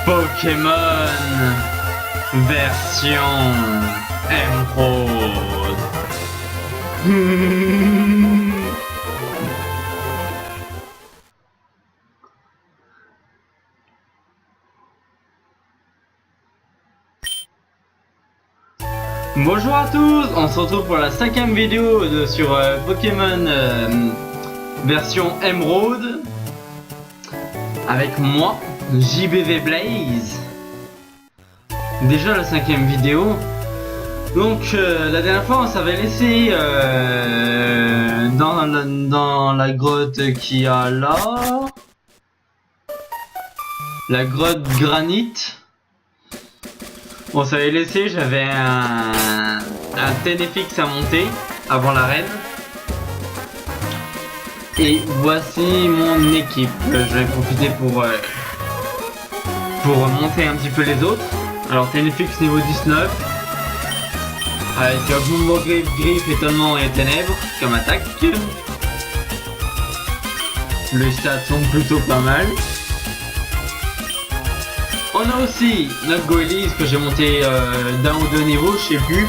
Pokémon version Emeraude. Bonjour à tous, on se retrouve pour la 5e vidéo sur Pokémon version Emeraude avec moi, JBV Blaze. Déjà la 5e vidéo. Donc la dernière fois on s'avait laissé dans la grotte qui a là, la grotte granit. On s'avait laissé, j'avais un Tenefix à monter avant l'arène. Et voici mon équipe. Je vais profiter pour monter un petit peu les autres. Alors Tenefix niveau 19. Avec Gumbo Griffe, Étonnement et Ténèbres comme attaque. Les stats sont plutôt pas mal. On a aussi notre Goélis que j'ai monté d'un ou deux niveaux, je sais plus.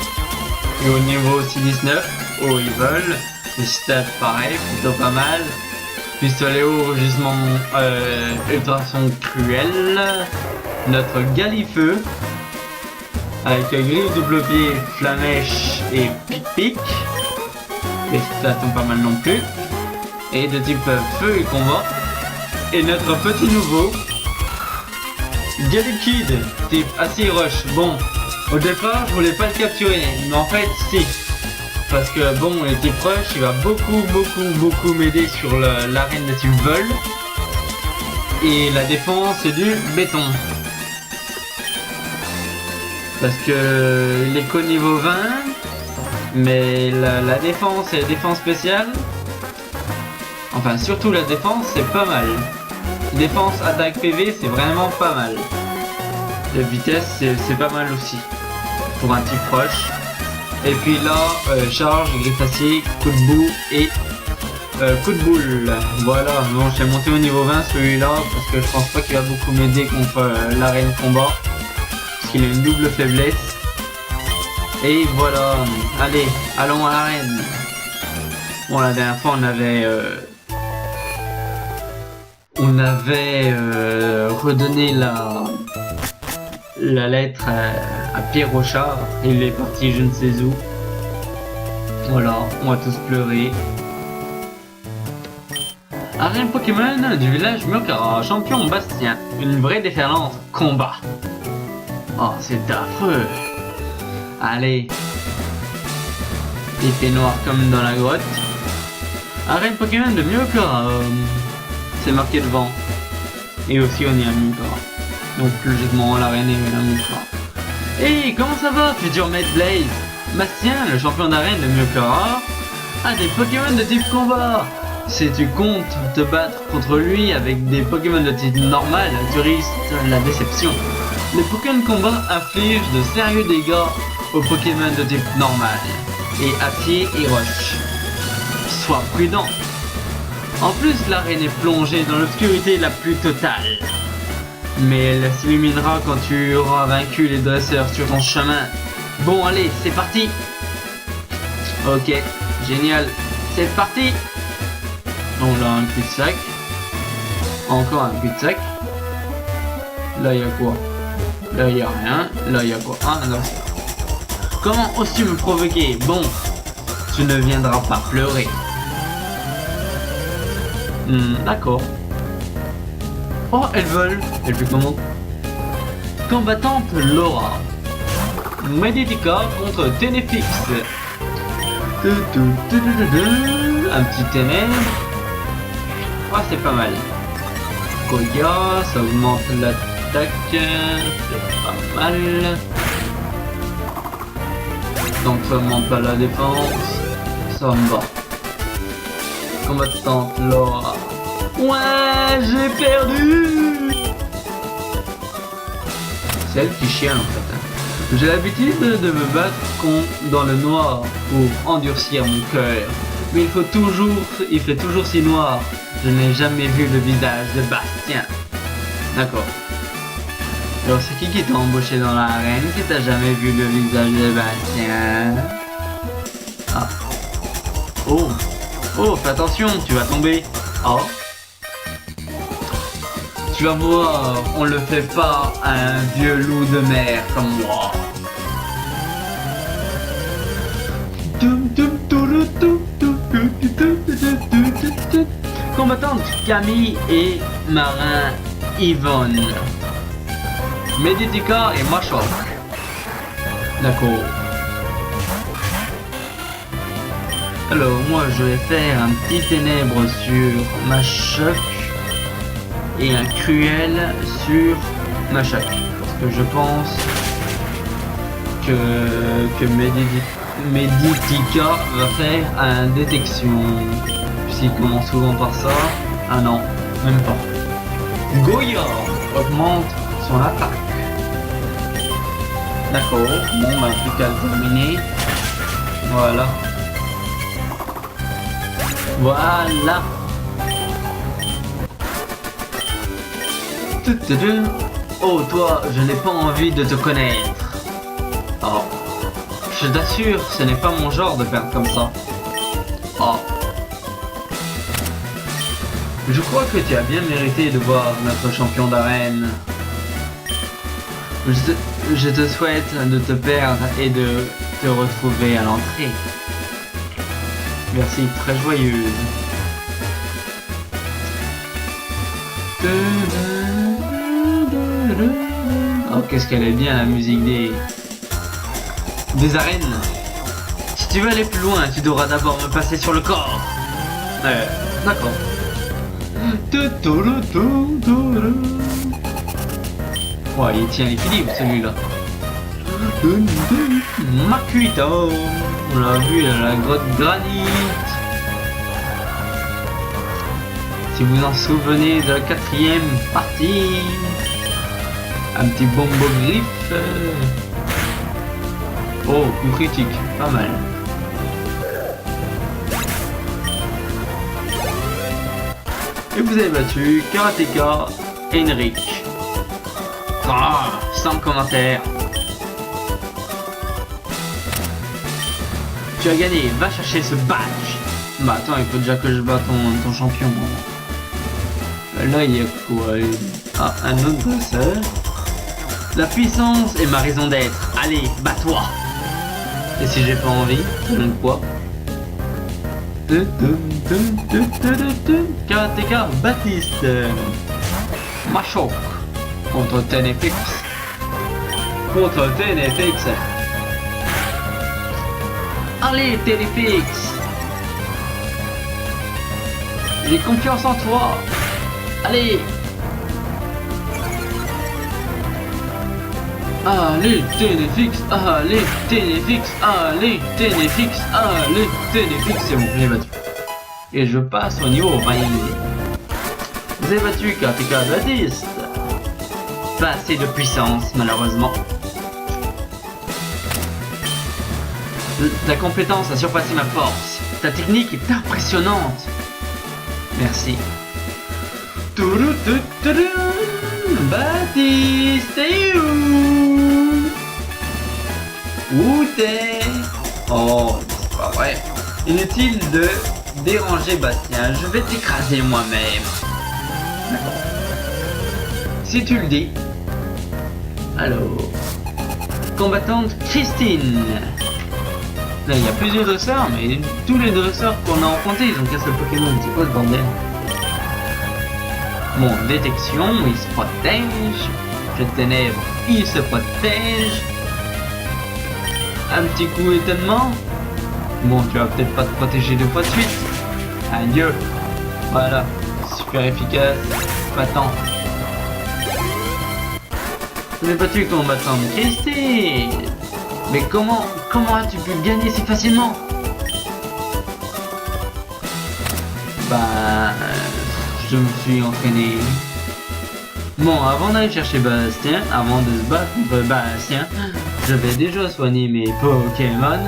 Et au niveau aussi 19, au Evil. Les stats pareil, plutôt pas mal. Pistoléo, rugissement, ultrason cruel. Notre Galifeu. Avec griffe, double pied, flamèche et pic-pic. Les stats sont pas mal non plus. Et de type feu et combat. Et notre petit nouveau. Galliquid, type Acid Rush. Bon, au départ je voulais pas le capturer, mais en fait si. Parce que bon, le type Rush il va beaucoup m'aider sur l'arène de type Vol. Et la défense c'est du béton. Parce que il est qu'au niveau 20. Mais la défense et la défense spéciale. Enfin surtout la défense c'est pas mal. Défense, attaque, PV, c'est vraiment pas mal. La vitesse, c'est pas mal aussi. Pour un type proche. Et puis là, charge, griffe acier, coup de boue et coup de boule. Voilà, bon, j'ai monté au niveau 20 celui-là. Parce que je pense pas qu'il va beaucoup m'aider contre l'arène combat. Parce qu'il a une double faiblesse. Et voilà, allez, allons à l'arène. Bon, la dernière fois, on avait redonné la lettre à Pierre Rochard. Il est parti je ne sais où. Voilà, on va tous pleurer. Arène Pokémon du village Murkara, champion Bastien. Une vraie déferlante combat. Oh, c'est affreux. Allez. Épée noire comme dans la grotte. Arène Pokémon de Murkara. C'est marqué devant. Et aussi on y a Murkara. Donc logiquement l'arène est la Murkara. Hey, comment ça va, futur Maître Blaze? Bastien, le champion d'arène de Murkara, a des Pokémon de type combat. Si tu comptes te battre contre lui avec des Pokémon de type normal, tu risques la déception. Les Pokémon combat infligent de sérieux dégâts aux Pokémon de type normal, et acier et roche. Sois prudent. En plus, l'arène est plongée dans l'obscurité la plus totale. Mais elle s'illuminera quand tu auras vaincu les dresseurs sur ton chemin. Bon, allez, c'est parti. Ok, génial. C'est parti. On a un cul-de-sac. Encore un cul-de-sac. Là, il y a quoi? Là, il y a rien. Là, il y a quoi? Ah, non. Comment oses-tu me provoquer? Bon, tu ne viendras pas pleurer. D'accord. Oh, elles veulent. Elle fait comment? Combattante Laura. Meditica contre Tenefix. Un petit ténèbre. Ah, c'est pas mal. Goya, ça augmente l'attaque. C'est pas mal. Donc ça augmente pas la défense. Ça me va. Combattante Laura. Ouais, j'ai perdu. C'est elle qui chiale en fait. J'ai l'habitude de me battre dans le noir pour endurcir mon cœur. Mais il fait toujours si noir. Je n'ai jamais vu le visage de Bastien. D'accord. Alors c'est qui t'a embauché dans l'arène que t'as jamais vu le visage de Bastien? Ah. Oh. Oh, fais attention, tu vas tomber. Oh. Tu vas voir, on le fait pas à un vieux loup de mer comme moi. Combattante Camille et marin Yvonne. Meditica et Machoc. D'accord. Alors moi je vais faire un petit ténèbre sur Machoc et un cruel sur Machoc. Parce que je pense que Meditica va faire un détection. Puisqu'il commence souvent par ça. Ah non, même pas. Goya augmente son attaque. D'accord, bon bah plus qu'à le terminer. Voilà. Voilà. Oh toi, je n'ai pas envie de te connaître. Oh. Je t'assure, ce n'est pas mon genre de perdre comme ça. Oh. Je crois que tu as bien mérité de voir notre champion d'arène. Je te souhaite de te perdre et de te retrouver à l'entrée. Merci, très joyeuse. Oh, qu'est-ce qu'elle est bien la musique des arènes. Si tu veux aller plus loin, tu devras d'abord me passer sur le corps. D'accord. Oh, il tient l'équilibre celui-là. Makuito. On l'a vu à la grotte granit. Si vous en souvenez de la 4e partie. Un petit bombo griffe. Oh, coup critique, pas mal. Et vous avez battu Karateka Henrik. Ah, sans commentaire. Tu as gagné, va chercher ce badge. Bah attends, il faut déjà que je batte ton champion. Là il y a quoi? Ah, un autre dresseur. La puissance est ma raison d'être. Allez, bats-toi. Et si j'ai pas envie, donc quoi? Karateka Baptiste. Machoc. Contre Tenefix. Allez, Tenefix. J'ai confiance en toi. Allez. Allez, Tenefix, allez, Tenefix, allez, Tenefix, allez, Tenefix, c'est bon, j'ai battu. Et je passe au niveau 20. Vous avez battu Karateka Baptiste. Pas assez de puissance, malheureusement. Ta compétence a surpassé ma force. Ta technique est impressionnante. Merci. Baptiste, t'es où? Où t'es? Oh, c'est pas vrai. Inutile de déranger Bastien, je vais t'écraser moi-même. D'accord. Si tu le dis. Alors. Combattante Christine. Là, il y a plusieurs dresseurs, mais tous les dresseurs qu'on a rencontrés, ils ont cassé le Pokémon. C'est quoi ce bordel? Bon, détection, il se protège. Jet de ténèbres, il se protège. Un petit coup étonnement. Bon, tu vas peut-être pas te protéger deux fois de suite. Adieu. Voilà. Super efficace. Battant. Ce n'est pas tu ton battant. Christy. Mais comment as-tu pu gagner si facilement? Bah... je me suis entraîné. Bon, avant d'aller chercher Bastien, avant de se battre contre Bastien, je vais déjà soigner mes Pokémon.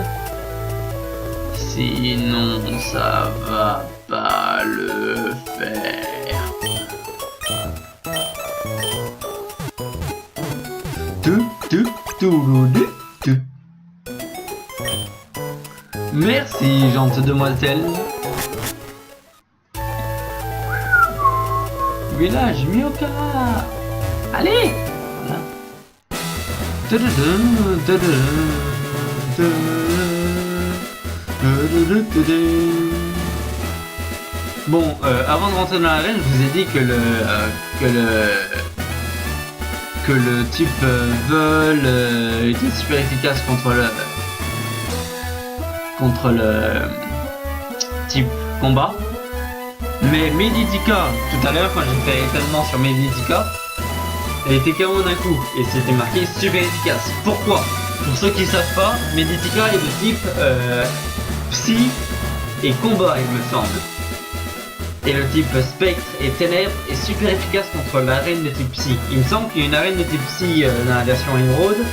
Sinon, ça va pas le faire. Merci, gentille demoiselle. Village Myoka. Allez. Voilà. Bon, avant de rentrer dans l'arène, je vous ai dit que le type vol était super efficace contre le type combat. Mais Meditica, tout à l'heure quand j'ai fait étonnement sur Meditica, elle était KO d'un coup et c'était marqué super efficace. Pourquoi? Pour ceux qui savent pas, Meditica est de type Psy et combat il me semble. Et le type Spectre et Ténèbres est super efficace contre l'arène de type Psy. Il me semble qu'il y a une arène de type Psy dans la version Emerald.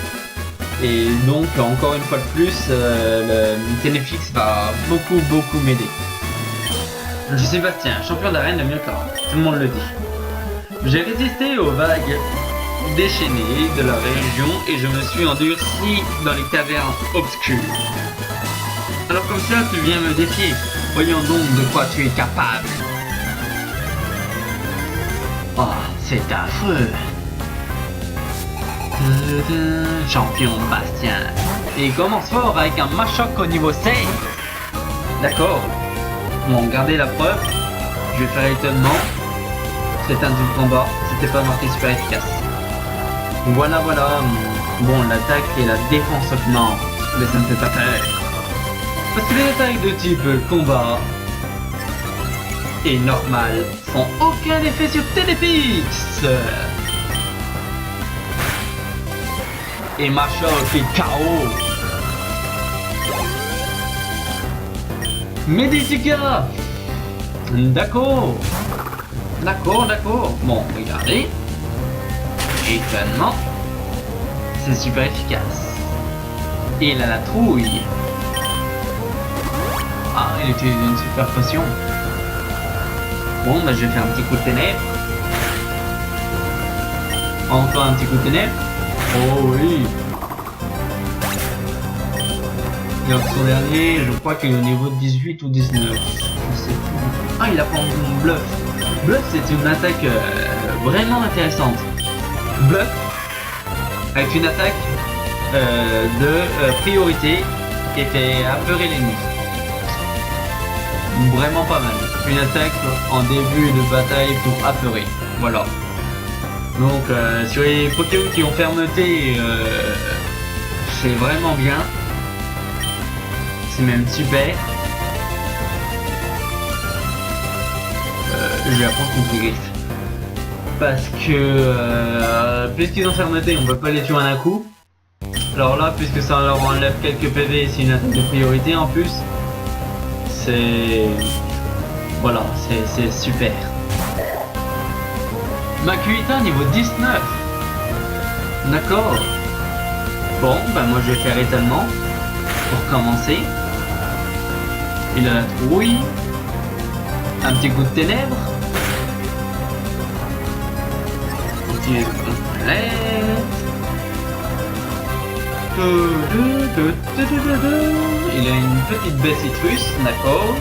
Et donc encore une fois de plus, le Ténéflix va beaucoup m'aider. Je suis Bastien, champion d'arène de Myoka, tout le monde le dit. J'ai résisté aux vagues déchaînées de la région et je me suis endurci dans les cavernes obscures. Alors comme ça, tu viens me défier. Voyons donc de quoi tu es capable. Oh, c'est affreux. Champion Bastien. Et il commence fort avec un Machoc au niveau 16. D'accord. Bon, gardez la preuve. Je vais faire étonnement. C'est un double combat. C'était pas marqué super efficace. Voilà. Bon, l'attaque et la défense augmentent. Mais ça ne fait pas peur. Parce que les attaques de type combat et normal font aucun effet sur Téléfix. Et Machoc est KO. Meditica. D'accord. Bon, regardez. Étonnement. C'est super efficace. Et il a la trouille. Ah, il utilise une super potion. Bon, bah je vais faire un petit coup de ténèbres. Encore un petit coup de ténèbres. Oh oui. Et son dernier, je crois qu'il est au niveau de 18 ou 19. Je sais plus. Ah, il a pas mon bluff. Bluff, c'est une attaque vraiment intéressante. Bluff, avec une attaque de priorité qui fait apeurer l'ennemi. Vraiment pas mal. Une attaque en début de bataille pour apeurer. Voilà. Donc sur les Pokémon qui ont fermeté, c'est vraiment bien. C'est même super. Je vais apprendre contre les griffes. Parce que puisqu'ils ont fermeté, on peut pas les tuer en un coup. Alors là, puisque ça leur enlève quelques PV, c'est une attaque de priorité en plus. C'est... Voilà, c'est super. Makuhita niveau 19. D'accord. Bon, bah moi je vais faire étonnement. Pour commencer. Il a la trouille. Un petit coup de ténèbres. Utilise il a une petite baie citrus, d'accord.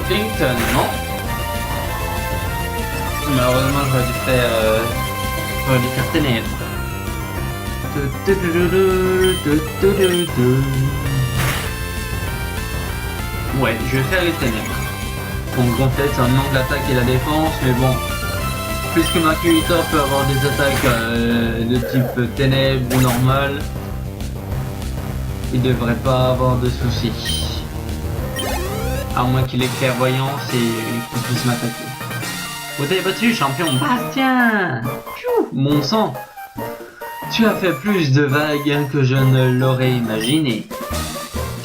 Étonnement. Malheureusement, j'aurais dû faire ténèbres. Ouais, je vais faire les ténèbres. Donc en fait, ça manque l'attaque et la défense, mais bon. Puisque Makuhita peut avoir des attaques de type ténèbres ou normal, il devrait pas avoir de soucis. À moins qu'il ait clairvoyance et qu'il puisse m'attaquer. Vous t'avez battu, champion Bastien. Mon sang, tu as fait plus de vagues que je ne l'aurais imaginé.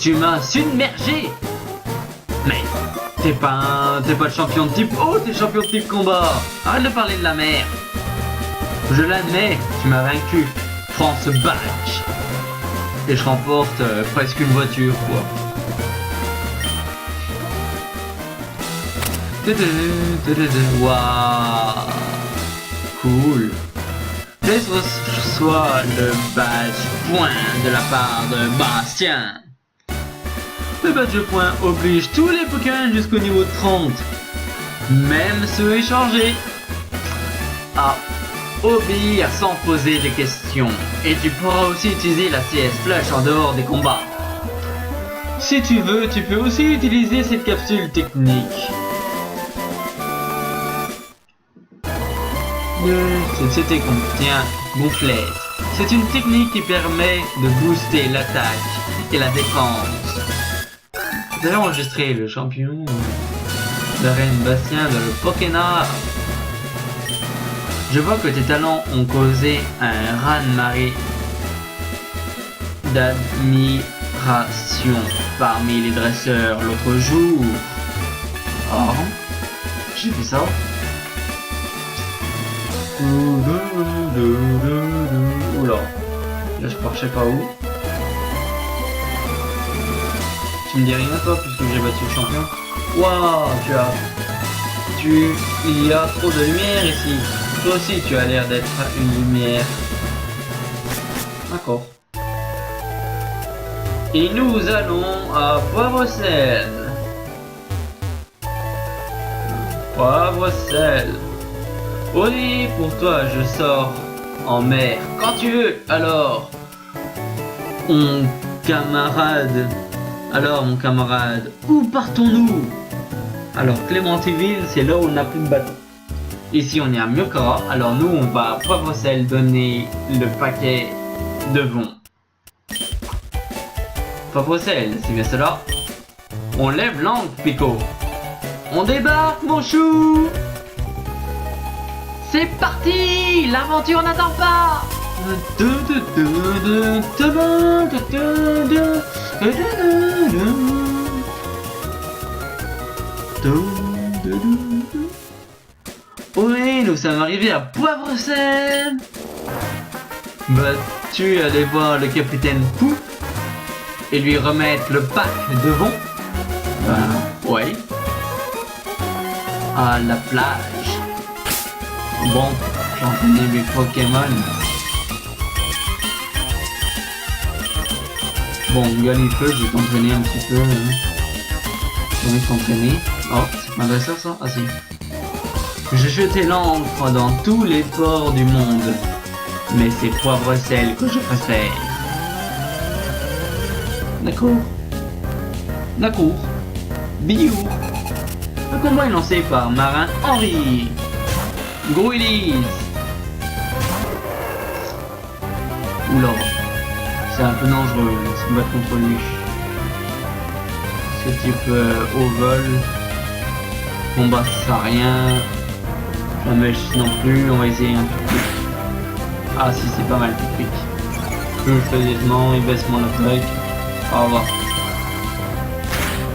Tu m'as submergé. Mais t'es pas le champion de type... Oh, t'es champion de type combat. Arrête de parler de la mer. Je l'admets, tu m'as vaincu. Prends ce badge. Et je remporte presque une voiture, quoi. Waouh. Cool. Je reçois le badge point de la part de Bastien. Le badge point oblige tous les Pokémon jusqu'au niveau 30. Même ceux échangés. À obéir sans poser de questions. Et tu pourras aussi utiliser la CS Flash en dehors des combats. Si tu veux, tu peux aussi utiliser cette capsule technique. C'était contient gonflette. C'est une technique qui permet de booster l'attaque et la défense. Vous avez enregistré le champion de Reine Bastien dans le Pokénard. Je vois que tes talents ont causé un raz-de-marée d'admiration parmi les dresseurs l'autre jour. Oh, j'ai vu ça. Oula, là je pars je sais pas où. Tu me dis rien toi puisque j'ai battu le champion. Waouh, il y a trop de lumière ici. Toi aussi tu as l'air d'être une lumière. D'accord. Et nous allons à Poivre-Sel. Poivre-Sel. Oui, pour toi, je sors en mer quand tu veux. Alors, mon camarade, où partons-nous? Alors, Clémentiville, c'est là où on n'a plus de bateau. Ici, on est à Miokara. Alors, nous, on va à Poivre-Sel donner le paquet de vent. Poivre-Sel, c'est bien cela. On lève l'angle, Pico. On débarque, mon chou. C'est parti! L'aventure n'attend pas! Oui, nous sommes arrivés à Poivre-Sel! Vas-tu aller voir le capitaine Pou et lui remettre le pack de vent? Ouais. À la plage. Bon, j'entraîne mes Pokémon. Bon, Galifeu, je vais t'entraîner un petit peu. J'ai envie de t'entraîner. Oh, c'est pas dresseur ça? Ah si. J'ai jeté l'encre dans tous les ports du monde. Mais c'est Poivre-Sel que je préfère. D'accord. D'accord. Biou. Le combat est lancé par Marin Henry. Gouilis. Oula, c'est un peu dangereux de se battre contre lui. Ce type au vol. Combat ça sert à rien. Jamais non plus, on va essayer un peu plus. Ah si, c'est pas mal plus quick. Je le fais aisément, il baisse mon attaque. Au revoir.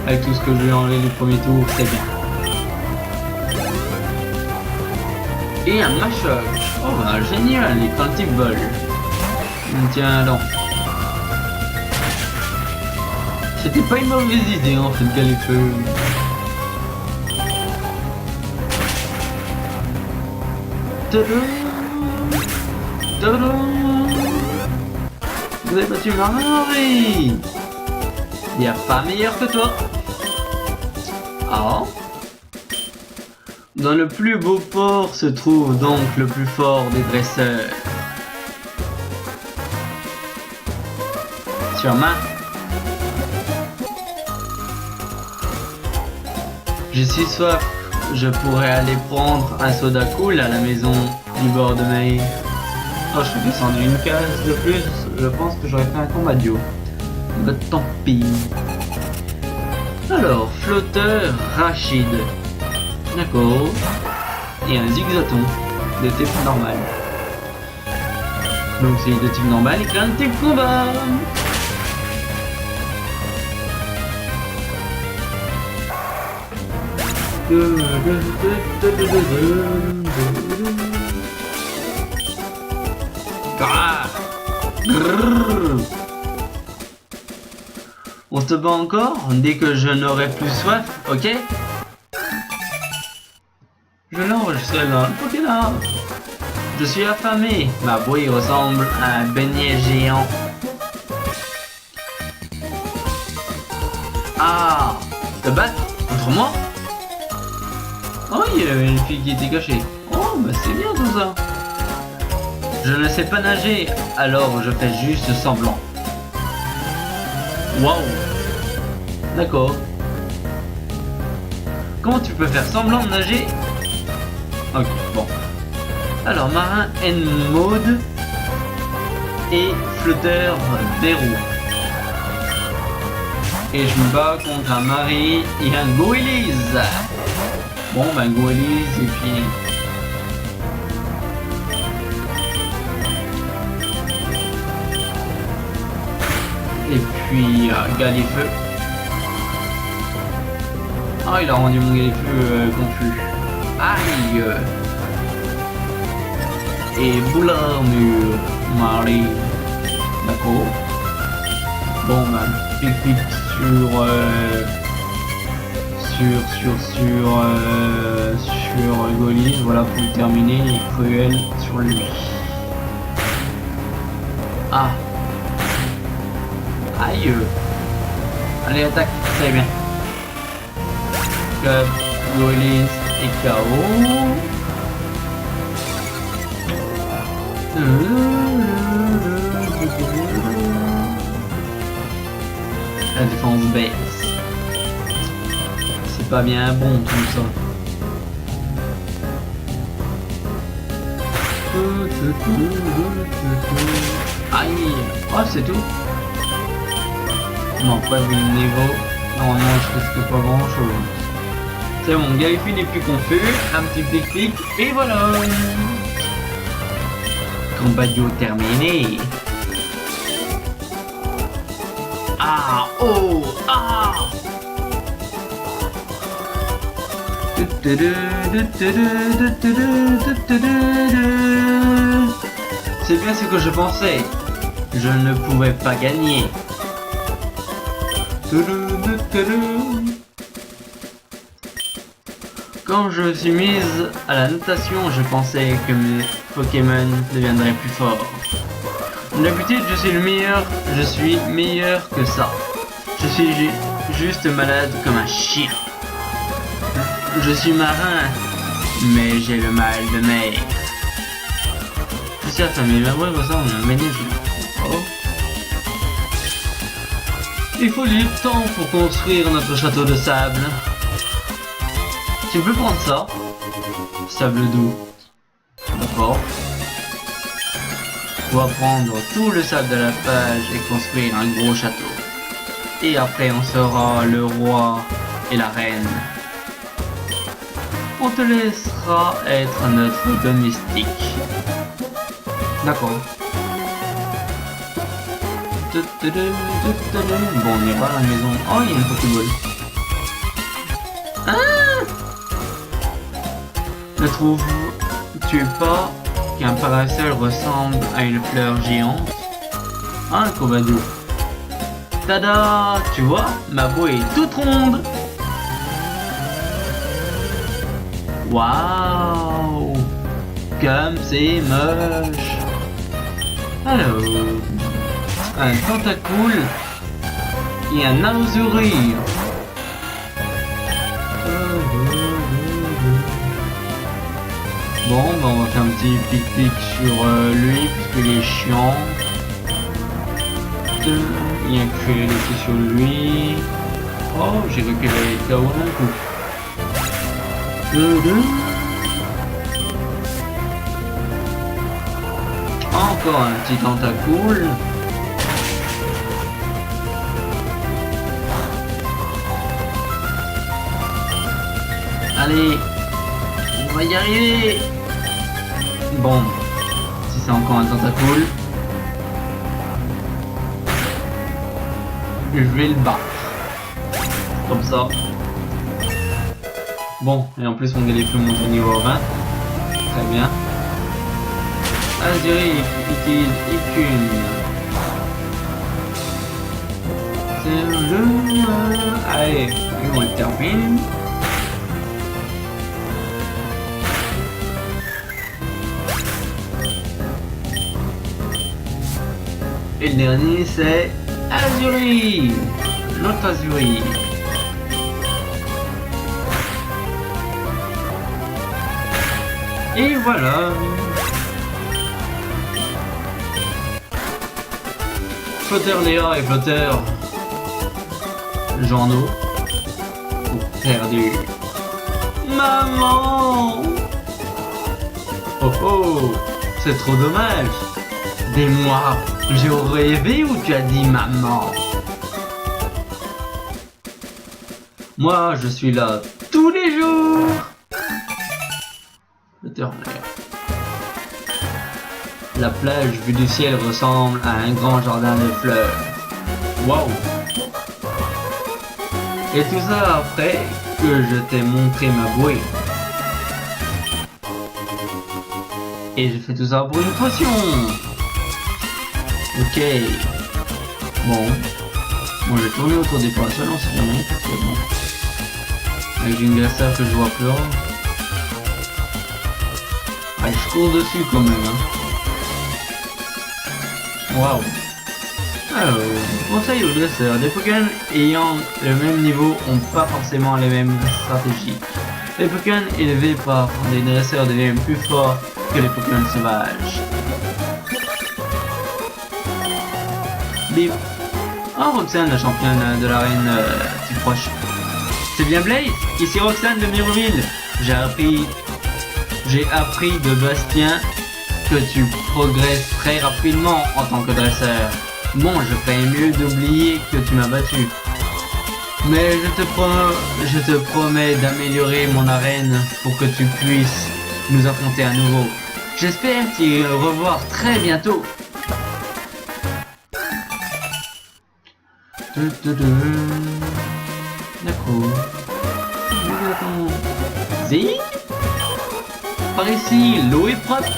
Avec tout ce que je lui ai enlevé du premier tour, c'est bien. Et un Machoc. Oh, génial, les Quantic Ball. Tiens, donc. C'était pas une mauvaise idée en fait, Galifeu. Vous avez battu Marin Henry. Il n'y a pas meilleur que toi. Ah. Dans le plus beau port se trouve donc le plus fort des dresseurs. Sûrement. Je suis soif. Je pourrais aller prendre un soda cool à la maison du bord de mer. Oh, je suis descendu une case de plus. Je pense que j'aurais fait un combat duo. Bah tant pis. Alors, flotteur Rachid. D'accord. Et un zigzaton de type normal. Donc c'est de type normal et un type combat. Ah. On se bat encore dès que je n'aurai plus soif, ok? Je l'enregistrerai dans le Pokémon. Je suis affamé. Ma bouille ressemble à un beignet géant. Ah, te battre contre moi? Oh, il y avait une fille qui était cachée. Oh, bah c'est bien tout ça. Je ne sais pas nager, alors je fais juste semblant. Waouh. D'accord. Comment tu peux faire semblant de nager? Ok, bon. Alors, marin N mode et flotteur Dero. Et je me bats contre un Marie et un Goélis. Bon, ben Goélis et puis... Et puis Galifeu. Ah, il a rendu mon Galifeu confus. Aïe. Et Boularmure, Marie. D'accord. Bon, ben, pic-pic sur Golis, voilà pour terminer, et Cruel sur lui. Ah. Aïe. Allez, attaque, très bien. Golis et KO. La défense baisse. C'est pas bien bon tout ça. Aïe. Oh, c'est tout. Non, pas vu le niveau. Normalement, je risque pas grand chose. C'est bon, Galifeu n'est plus confus. Un petit pic-pic. Et voilà. Combat duo terminé. Ah, oh, ah. C'est bien ce que je pensais. Je ne pouvais pas gagner. Quand je me suis mise à la notation, je pensais que mes Pokémon deviendraient plus forts. D'habitude, je suis le meilleur, je suis meilleur que ça. Je suis juste malade comme un chien. Je suis marin, mais j'ai le mal de mer. Je suis affamé, mais ouais, ça, on a un ménage. Oh. Il faut du temps pour construire notre château de sable. Tu peux prendre ça. Sable doux. D'accord. On va prendre tout le sable de la plage et construire un gros château. Et après on sera le roi et la reine. On te laissera être notre domestique. D'accord. Bon, on ira à la maison. Oh, il y a une Pokéball. Ah! Ne trouves-tu pas qu'un parasol ressemble à une fleur géante? Ah, un Covado. Tada! Tu vois, ma peau est toute ronde. Waouh! Comme c'est moche. Alors, un Tentacool et un Azuri. Bon, bah on va faire un petit pic-pic sur lui, puisqu'il est chiant. Il y a un créé aussi sur lui. Oh, j'ai récupéré KO d'un coup. Encore un petit Tentacool. Allez, on va y arriver. Bon, si c'est encore un tentacoule, je vais le battre. Comme ça. Bon, et en plus mon Galifeu monte au niveau 20. Très bien. Azuri utilise Icune. C'est le jeu. Allez, on le termine. Et le dernier c'est Azuri. Notre Azuri. Et voilà. Flotteur Léa et Flotteur Jean-No perdu. Maman. Oh oh, c'est trop dommage. Dis-moi, j'ai rêvé ou tu as dit maman? Moi, je suis là tous les jours. La plage vue du ciel ressemble à un grand jardin de fleurs. Waouh! Et tout ça après que je t'ai montré ma bouée. Et j'ai fait tout ça pour une potion. Ok. Bon. Bon, je vais tourner autour des poissons, on sait jamais. Bon. Avec une glacière que je vois plus. Ah, je cours dessus quand même. Hein. Waouh. Alors, conseil aux dresseurs. Des Pokémon ayant le même niveau ont pas forcément les mêmes stratégies. Les Pokémon élevés par des dresseurs deviennent plus forts que les Pokémon sauvages. Bim. Oh, Roxane, la championne de l'arène si proche. C'est bien Blaze? Ici Roxane de Miroville. J'ai appris de Bastien que tu progresses très rapidement en tant que dresseur. Bon, je ferais mieux d'oublier que tu m'as battu. Mais je te promets d'améliorer mon arène pour que tu puisses nous affronter à nouveau. J'espère t'y revoir très bientôt. D'accord. Zig? Par ici, l'eau est propre.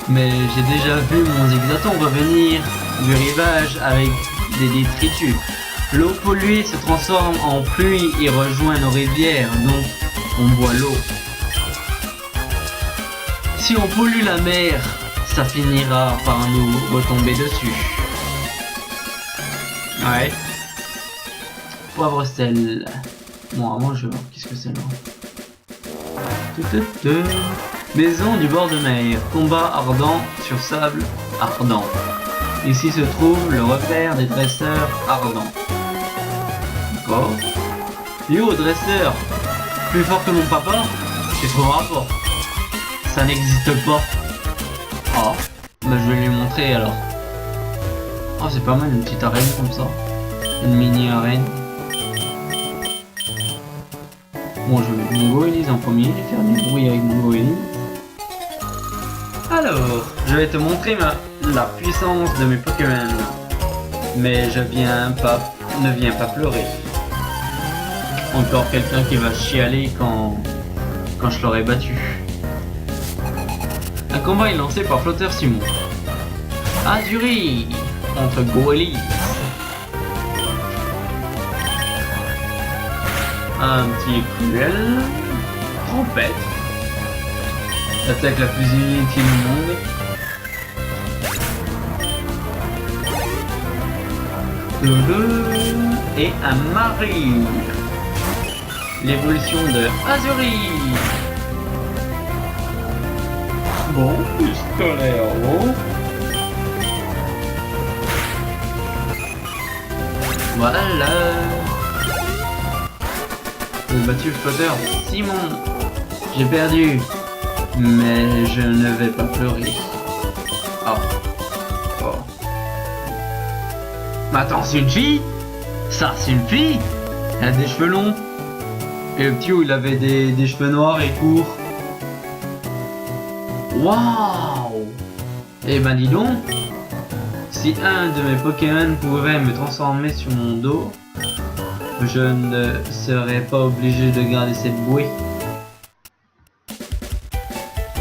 Mais j'ai déjà vu mon Zigzaton revenir du rivage avec des détritus. L'eau polluée se transforme en pluie et rejoint nos rivières, donc on boit l'eau. Si on pollue la mer, ça finira par nous retomber dessus. Ouais. Poivre sel. Bon, avant je vais voir qu'est-ce que c'est là. Maison du bord de mer. Combat ardent sur sable ardent. Ici se trouve le repère des dresseurs ardents. D'accord. Yo, dresseur, plus fort que mon papa, tu trouveras pas. Ça n'existe pas. Ah, bah je vais lui montrer alors. Oh, c'est pas mal une petite arène comme ça. Une mini arène. Bon, je vais mettre mon Goélise en premier, je vais faire du bruit avec mon Goélise. Alors, je vais te montrer la puissance de mes Pokémon. Mais ne viens pas pleurer. Encore quelqu'un qui va chialer quand je l'aurai battu. Un combat est lancé par Flotteur Simon. Azuri contre Goélise. Un petit cruel. Trompette. L'attaque la plus inutile du monde. Et un Marie. L'évolution de Azuri. Bon, Pistolero. Voilà. J'ai battu le Flotteur Simon. J'ai perdu. Mais je ne vais pas pleurer. Oh. Mais attends, c'est une fille? Ça, c'est une fille? Elle a des cheveux longs. Et le petit où il avait des cheveux noirs et courts. Waouh! Eh ben dis donc, si un de mes Pokémon pouvait me transformer sur mon dos, je ne serais pas obligé de garder cette bouée.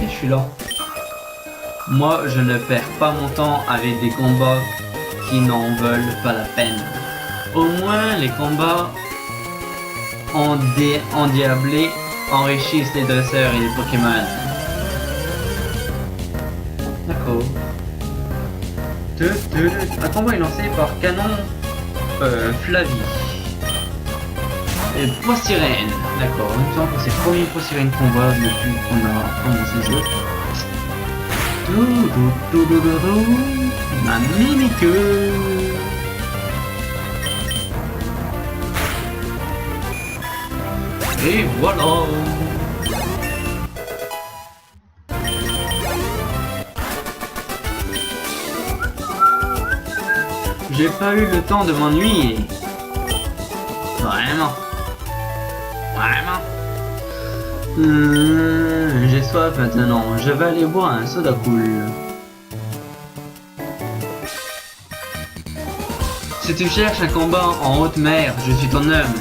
Et je suis là. Moi, je ne perds pas mon temps avec des combats qui n'en veulent pas la peine. Au moins, les combats endiablés enrichissent les dresseurs et les Pokémon. D'accord. Un combat est lancé par Canon Flavie. Et Poissirène. D'accord, il me semble que c'est le premier Poissirène combat depuis qu'on a commencé le jeu. Ma mimique. Et voilà. J'ai pas eu le temps de m'ennuyer. Vraiment. J'ai soif maintenant. Je vais aller boire un soda cool. Si tu cherches un combat en haute mer, je suis ton homme.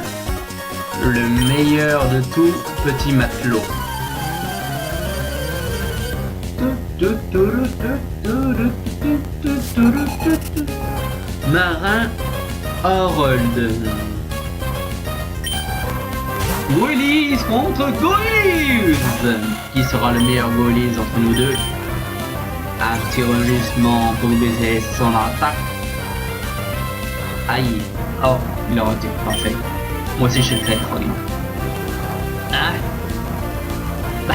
Le meilleur de tout petit matelot. Marin Harold. Goalies contre Goalies. Qui sera le meilleur Goalies entre nous deux? Un petit rugissement pour baiser son attaque. Aïe. Oh, il a raté. Parfait. Moi aussi je sais le faire, regarde. Hein? Bah.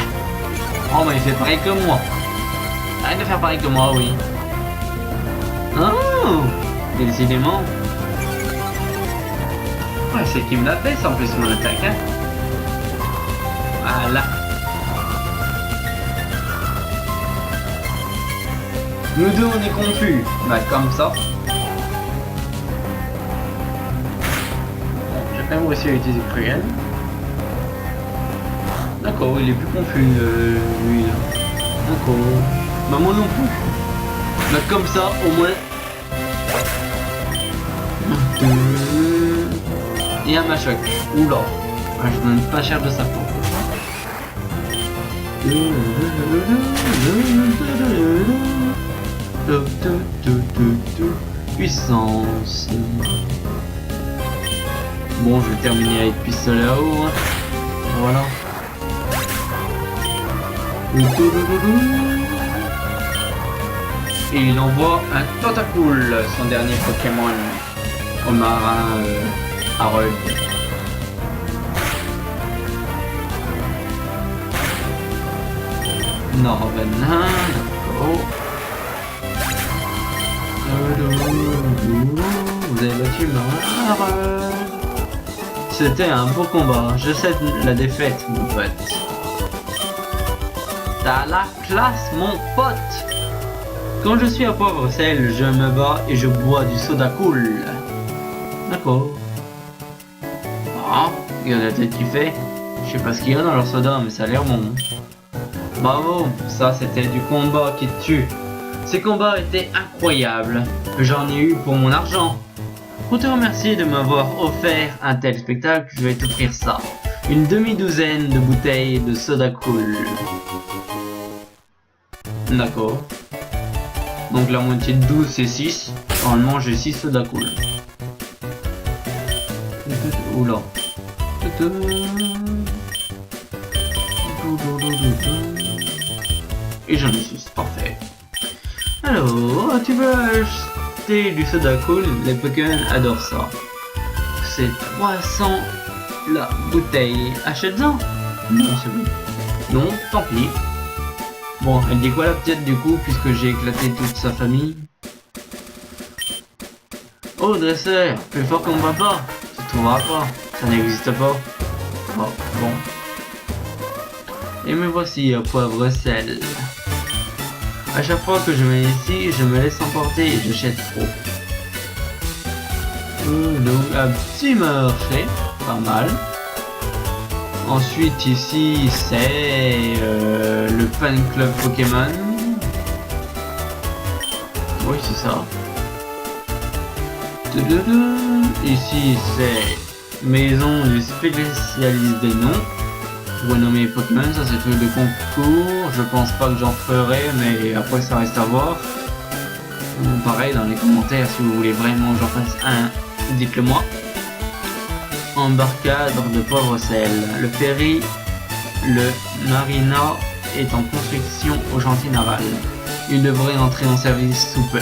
Oh mais il fait pareil que moi. Arrête de faire pareil que moi, oui. Oh, décidément. Ouais, c'est qui me l'a fait, ça en plus mon attaque, hein. Voilà. Nous deux on est confus. Bah comme ça. Bon, j'ai quand même réussi à utiliser Cruel. D'accord, il est plus confus lui là. D'accord. Bah moi non plus. Bah comme ça au moins. Et un Machoc. Oula. Ah, je donne pas cher de sa peau. Puissance. Bon, je vais terminer avec pistolet à eau. Voilà. Et il envoie un Tentacool, son dernier Pokémon, au marin Harold. Norvenin, d'accord. Vous avez battu le marin Harold. C'était un beau combat, je sais la défaite, mon pote. T'as la classe, mon pote. Quand je suis à Poivre-Sel, je me bats et je bois du soda cool. D'accord. Ah, il y a la tête qui fait. Je sais pas ce qu'il y a dans leur soda, mais ça a l'air bon. Bravo, ça c'était du combat qui tue. Ces combats étaient incroyables. J'en ai eu pour mon argent. Pour te remercier de m'avoir offert un tel spectacle, je vais t'offrir ça. Une demi-douzaine de bouteilles de soda cool. D'accord. Donc la moitié de 12 c'est 6. Normalement j'ai 6 soda cool. Oula. Et j'en ai 6, parfait. Alors, tu veux acheter du soda cool? Les Pokémon adorent ça. C'est 300 la bouteille. Achète-en. Non, c'est bon. Non, tant pis. Bon, elle dit quoi la petite du coup, puisque j'ai éclaté toute sa famille? Oh, dresseur, plus fort qu'on papa. Tu trouveras pas, ça n'existe pas. Oh, bon. Et me voici à Poivre-Sel. À chaque fois que je viens ici, je me laisse emporter et je jette trop. Donc un petit marché, pas mal. Ensuite ici c'est le fan club Pokémon. Oui c'est ça. Ici c'est maison du spécialiste des noms. Renommer Pokémon, ça c'est truc de concours. Je pense pas que j'en ferai, mais après ça reste à voir. Ou pareil dans les commentaires si vous voulez vraiment que j'en fasse un, dites-le moi. Embarcade de pauvre sel. Le ferry, le marina est en construction au chantier naval. Il devrait entrer en service sous peu.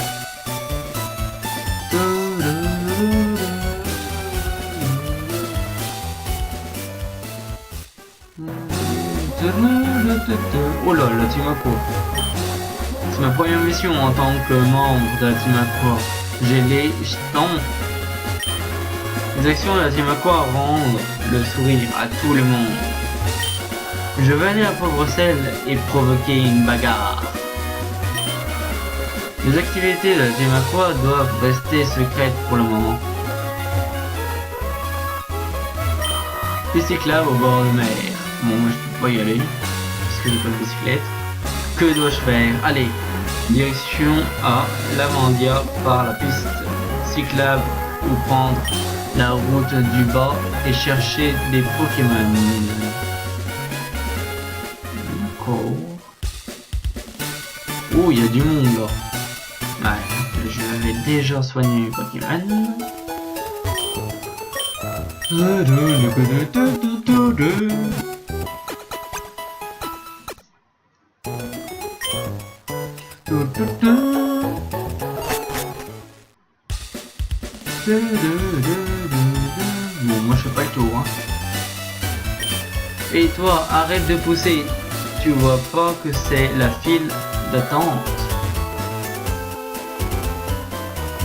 Oh là, la Team Aqua. C'est ma première mission en tant que membre de la Team Aqua. J'ai les jetons. Les actions de la Team Aqua rendent le sourire à tout le monde. Je vais aller à Pauvre-Sel et provoquer une bagarre. Les activités de la Team Aqua doivent rester secrètes pour le moment. Piste cyclable au bord de mer. Bon, moi je peux pas y aller parce que j'ai pas de bicyclette. Que dois-je faire? Allez, direction à Lavandia par la piste cyclable ou prendre la route du bas et chercher des Pokémon. D'accord. Oh, il y a du monde là. Ouais, je vais déjà soigner les Pokémon. Bon, moi je fais pas le tour hein. Et toi, arrête de pousser. Tu vois pas que c'est la file d'attente?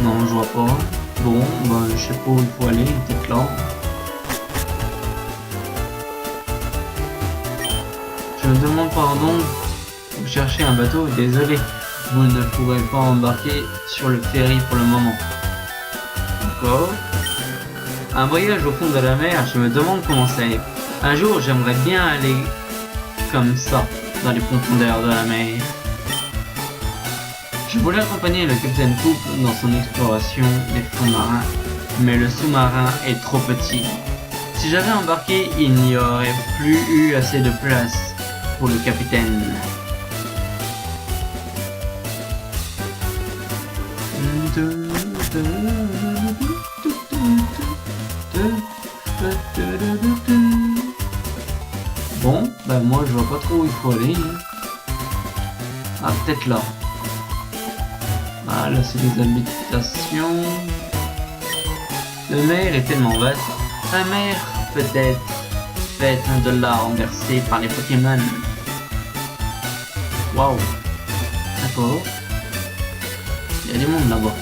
Non, je vois pas. Bon, bah je sais pas où il faut aller, peut-être là. Je me demande pardon. Vous cherchez un bateau? Désolé, vous ne pourrez pas embarquer sur le ferry pour le moment. D'accord. Un voyage au fond de la mer, je me demande comment c'est. Un jour, j'aimerais bien aller comme ça, dans les profondeurs de la mer. Je voulais accompagner le Capitaine Coop dans son exploration des fonds marins, mais le sous-marin est trop petit. Si j'avais embarqué, il n'y aurait plus eu assez de place pour le capitaine. Bon, bah moi je vois pas trop où il faut aller. Ah, peut-être là. Ah, là c'est des habitations. Le mer est tellement vaste. La mer peut-être faite de larmes versées par les Pokémon. Waouh. D'accord. Il y a du monde là-bas.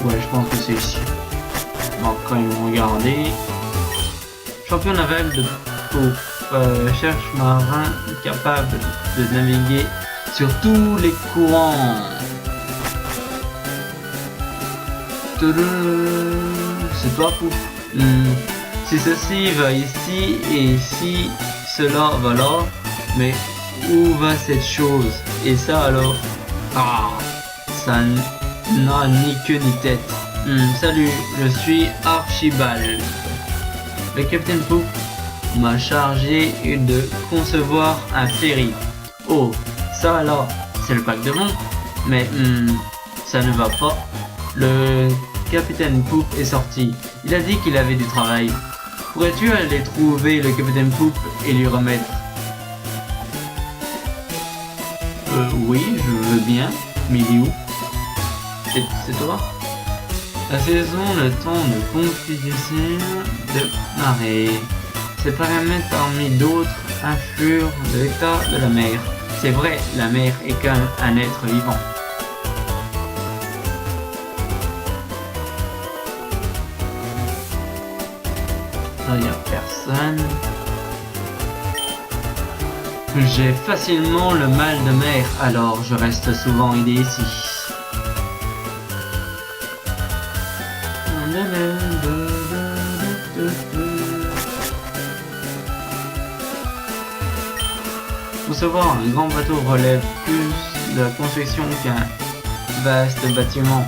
Ouais, je pense que c'est ici. Donc quand ils vont regarder. Champion naval de cherche marin capable de naviguer sur tous les courants. C'est pas fou. Si ceci va ici et si cela va là, mais où va cette chose? Et ça alors? Ah, ça n'a ni queue ni tête. Salut, je suis Archibald. Le Capitaine Poop m'a chargé de concevoir un ferry. Oh, ça là, c'est le pack de mon. Mais ça ne va pas. Le Capitaine Poop est sorti. Il a dit qu'il avait du travail. Pourrais-tu aller trouver le Capitaine Poop et lui remettre? Oui, je veux bien. Mais il est où? C'est toi? La saison, le temps de constitution de marée. Ces paramètres parmi d'autres influent de l'état de la mer. C'est vrai, la mer est quand même un être vivant. Là, il n'y a personne. J'ai facilement le mal de mer, alors je reste souvent aidé ici. Faut savoir, un grand bateau relève plus de la construction qu'un vaste bâtiment,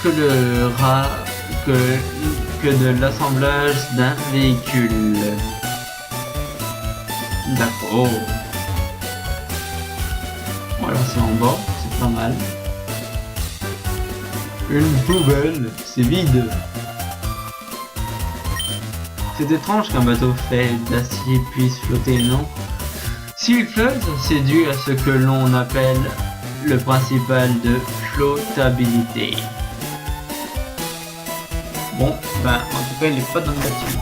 que de l'assemblage d'un véhicule. D'accord. Voilà, c'est en bas, c'est pas mal. Une poubelle, c'est vide. C'est étrange qu'un bateau fait d'acier puisse flotter, non? S'il flotte, c'est dû à ce que l'on appelle le principe de flottabilité. Bon, ben, en tout cas, il n'est pas dans le bâtiment.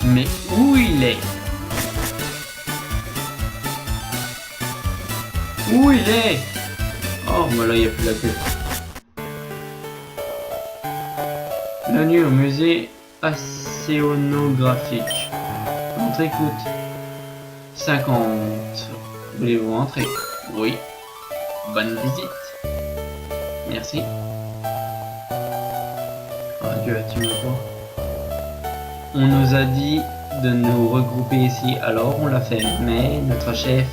Mais où il est? Où il est? Oh, voilà, il n'y a plus la queue. Bienvenue au musée océanographique. L'entrée coûte 50. Voulez-vous entrer? Oui. Bonne visite. Merci. Adieu, tu me vois. On nous a dit de nous regrouper ici, alors on l'a fait. Mais notre chef,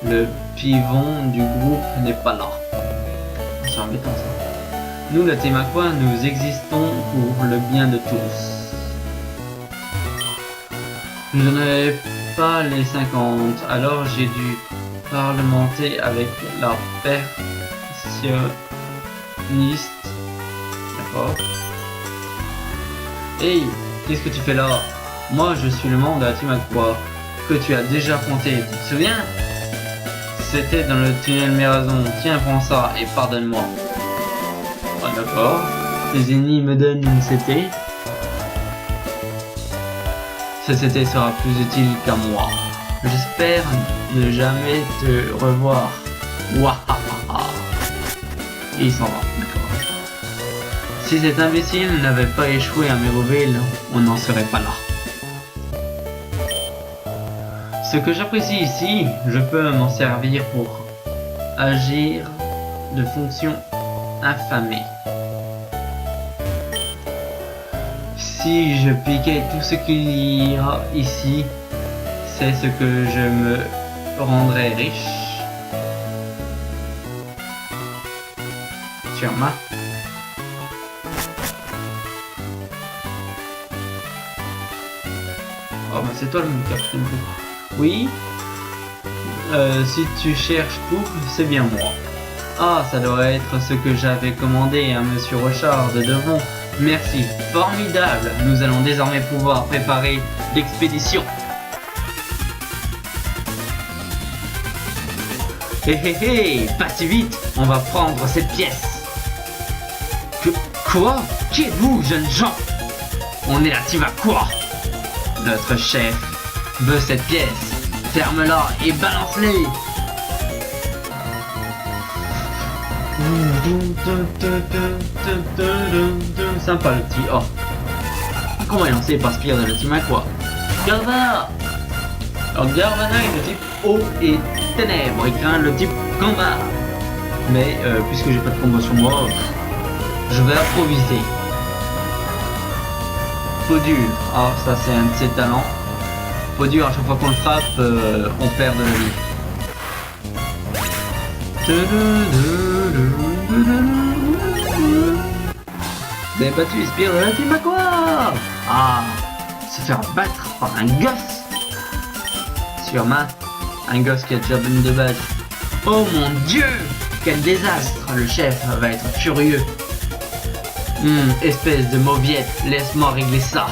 le pivot du groupe, n'est pas là. C'est embêtant ça. Nous, la Team-Aqua, nous existons pour le bien de tous. Je n'avais pas les 50, alors j'ai dû parlementer avec la percussionniste. D'accord. Hey, qu'est-ce que tu fais là? Moi, je suis le membre de la Team-Aqua que tu as déjà affronté. Tu te souviens? C'était dans le tunnel Mérazon. Tiens, prends ça et pardonne-moi. Ah, d'accord. Tes ennemis me donnent une CT. Ce CT sera plus utile qu'à moi. J'espère ne jamais te revoir. Wahaha. Et il s'en va. D'accord. Si cet imbécile n'avait pas échoué à Méroville, on n'en serait pas là. Ce que j'apprécie ici, je peux m'en servir pour agir de fonction infamée. Si je piquais tout ce qu'il y a ici, c'est ce que je me rendrais riche. Sûrement. Oh bah c'est toi le capitaine. Oui. Si tu cherches couple, c'est bien moi. Ah, ça doit être ce que j'avais commandé à Monsieur Rochard de Devon. Merci, formidable. Nous allons désormais pouvoir préparer l'expédition. Hé hé hé, pas si vite, on va prendre cette pièce. Quoi? Qui êtes-vous, jeunes gens? On est la Team-Aqua. Notre chef veut cette pièce. Ferme-la et balance-les. Sympa le petit. Oh. Comment il lancé par Spire de la Team-Aqua? Garvana. Alors Garvana est le type eau et ténèbres et craint le type combat. Mais puisque j'ai pas de combat sur moi, je vais improviser. Peau dure. Ah, ça c'est un de ses talents. Peau dure, à chaque fois qu'on le frappe, on perd de la vie. Vous avez battu Spire de la Team-Aqua. Ah, se faire battre par un gosse. Sûrement, un gosse qui a déjà bonne de base. Oh mon dieu, quel désastre. Le chef va être furieux. Espèce de mauviette, laisse-moi régler ça.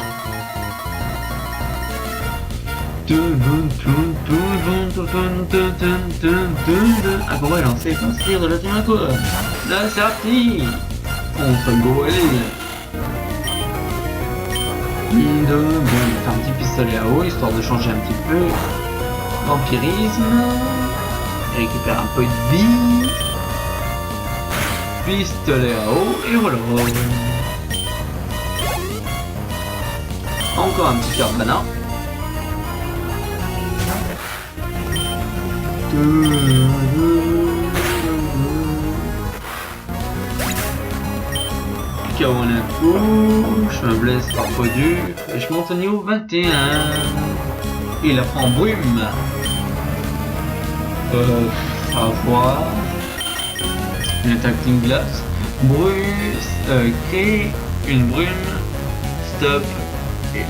Ah, comment il en sait Spire de la Team-Aqua. Là, c'est parti. Contre Goël. Bon, on va faire un petit pistolet à eau, histoire de changer un petit peu. Vampirisme. Récupère un peu de vie. Pistolet à eau et voilà. Encore un petit Garvana. Je me blesse par Podu et je monte au niveau 21. Il apprend brume. À voir. Une attaque d'une glace. Crée une brume. Stop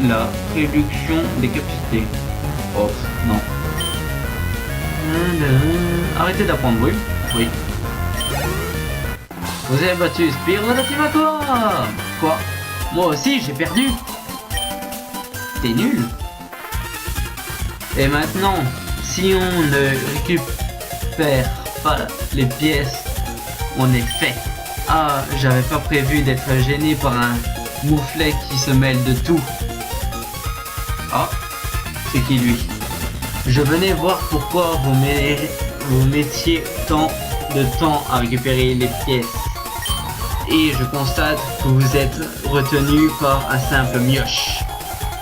la réduction des capacités. Oh non. Arrêtez d'apprendre brume. Oui. Vous avez battu Spire de la team Aqua. Quoi? Moi aussi j'ai perdu. T'es nul. Et maintenant, si on ne récupère pas les pièces, on est fait. Ah, j'avais pas prévu d'être gêné par un mouflet qui se mêle de tout. Ah, c'est qui lui? Je venais voir pourquoi vous mettiez tant de temps à récupérer les pièces. Et je constate que vous êtes retenu par un simple mioche.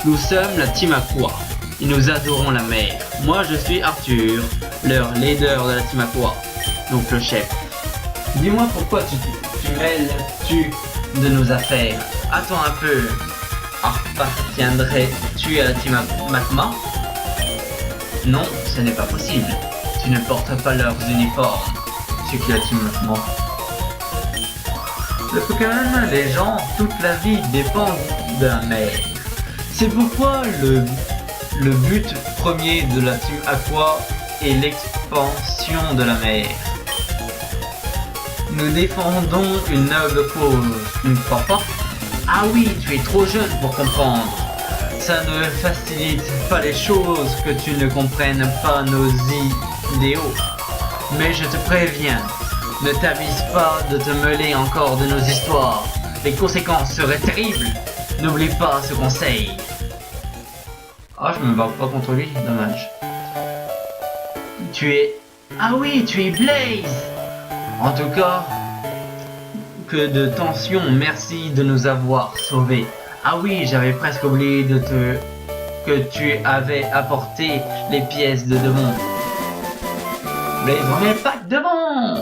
Nous sommes la team Aqua et nous adorons la mer. Moi je suis Arthur, leur leader de la team Aqua, donc le chef. Dis-moi pourquoi tu mêles-tu de nos affaires? Attends un peu. Appartiendrais-tu à la team Magma? Non, ce n'est pas possible. Tu ne portes pas leurs uniformes. C'est qui la team Magma? Le Pokémon, les gens, toute la vie dépendent de la mer. C'est pourquoi le but premier de la team Aqua est l'expansion de la mer. Nous défendons une noble cause, tu ne crois pas? Ah oui, tu es trop jeune pour comprendre. Ça ne facilite pas les choses que tu ne comprennes pas nos idéaux. Mais je te préviens, ne t'avise pas de te mêler encore de nos histoires. Les conséquences seraient terribles. N'oublie pas ce conseil. Ah, je me bats pas contre lui, dommage. Tu es... Ah oui, tu es Blaze. En tout cas, que de tension, merci de nous avoir sauvés. Ah oui, j'avais presque oublié que tu avais apporté les pièces de devant. Blaze, remets le pack devant.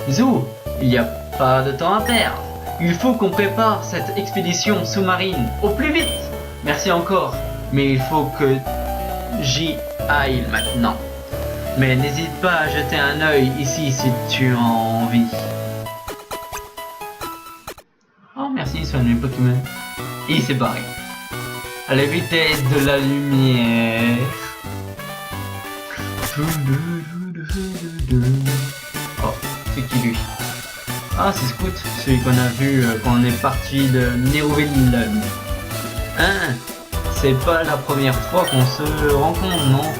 Zou, il n'y a pas de temps à perdre. Il faut qu'on prépare cette expédition sous-marine au plus vite. Merci encore, mais il faut que j'y aille maintenant. Mais n'hésite pas à jeter un œil ici si tu as envie. Oh merci, soigne Pokémon. Et il s'est barré. À la vitesse de la lumière. Oh, c'est qui lui? Ah, c'est Scout, celui qu'on a vu quand on est parti de Néroville. Hein? C'est pas la première fois qu'on se rencontre, non?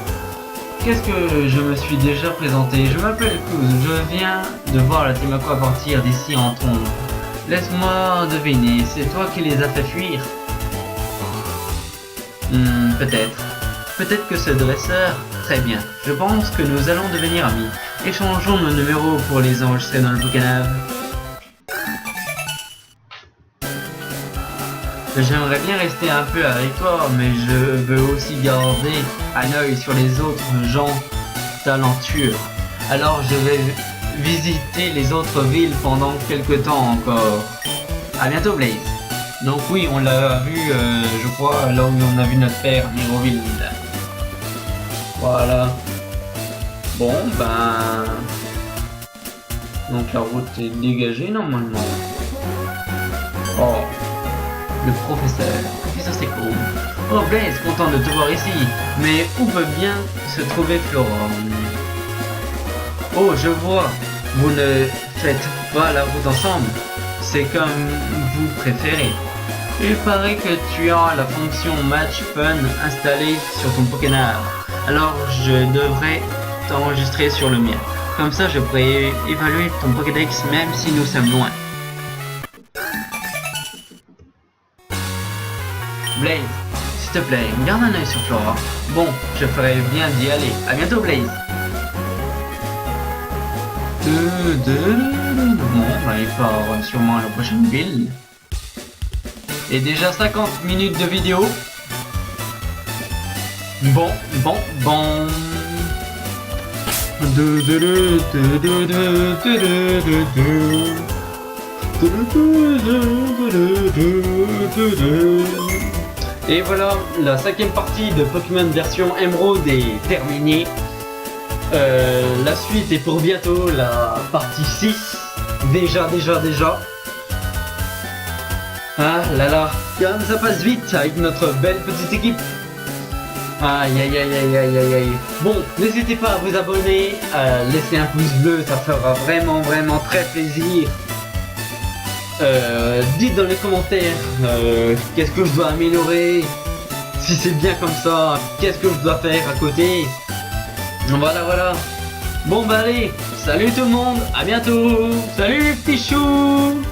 Qu'est-ce que je me suis déjà présenté? Je m'appelle Cruz, je viens de voir la team Aqua partir d'ici en tombe. Laisse-moi deviner, c'est toi qui les as fait fuir? Peut-être. Peut-être que ce dresseur... Très bien, je pense que nous allons devenir amis. Échangeons nos numéros pour les enregistrer dans le Pokénave. J'aimerais bien rester un peu avec toi, mais je veux aussi garder un œil sur les autres gens talentueux. Alors je vais visiter les autres villes pendant quelques temps encore. A bientôt Blaze. Donc oui, on l'a vu, je crois, là où on a vu notre père, Néroville. Voilà. Bon, ben... Donc la route est dégagée normalement. Oh. Le professeur c'est cool. Oh Blaze, content de te voir ici. Mais où peut bien se trouver Flora? Oh, je vois. Vous ne faites pas la route ensemble. C'est comme vous préférez. Il paraît que tu as la fonction Match Fun installée sur ton Pokénave. Alors je devrais t'enregistrer sur le mien. Comme ça je pourrais évaluer ton Pokédex même si nous sommes loin. Blaze, s'il te plaît, garde un œil sur Flora. Bon, je ferais bien d'y aller. A bientôt Blaze. Bon, il part sûrement à la prochaine ville. Et déjà 50 minutes de vidéo. Bon. Et voilà, la 5e partie de Pokémon version Emerald est terminée. La suite est pour bientôt, la partie 6. Déjà. Ah là là, comme ça passe vite avec notre belle petite équipe. Aïe. Bon, n'hésitez pas à vous abonner, à laisser un pouce bleu, ça fera vraiment très plaisir. Dites dans les commentaires qu'est-ce que je dois améliorer, si c'est bien comme ça, qu'est-ce que je dois faire à côté. Voilà. Bon bah allez, salut tout le monde, à bientôt. Salut les petits choux.